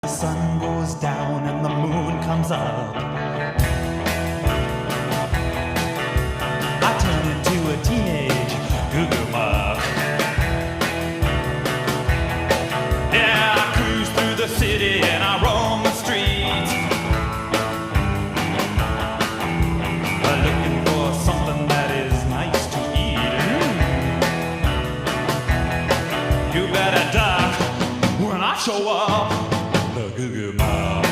The sun goes down and the moon comes up. I turn into a teenage goo-goo muck. Yeah, I cruise through the city and I roam the streets, looking for something that is nice to eat. You better duck when I show up, the goo-goo muck.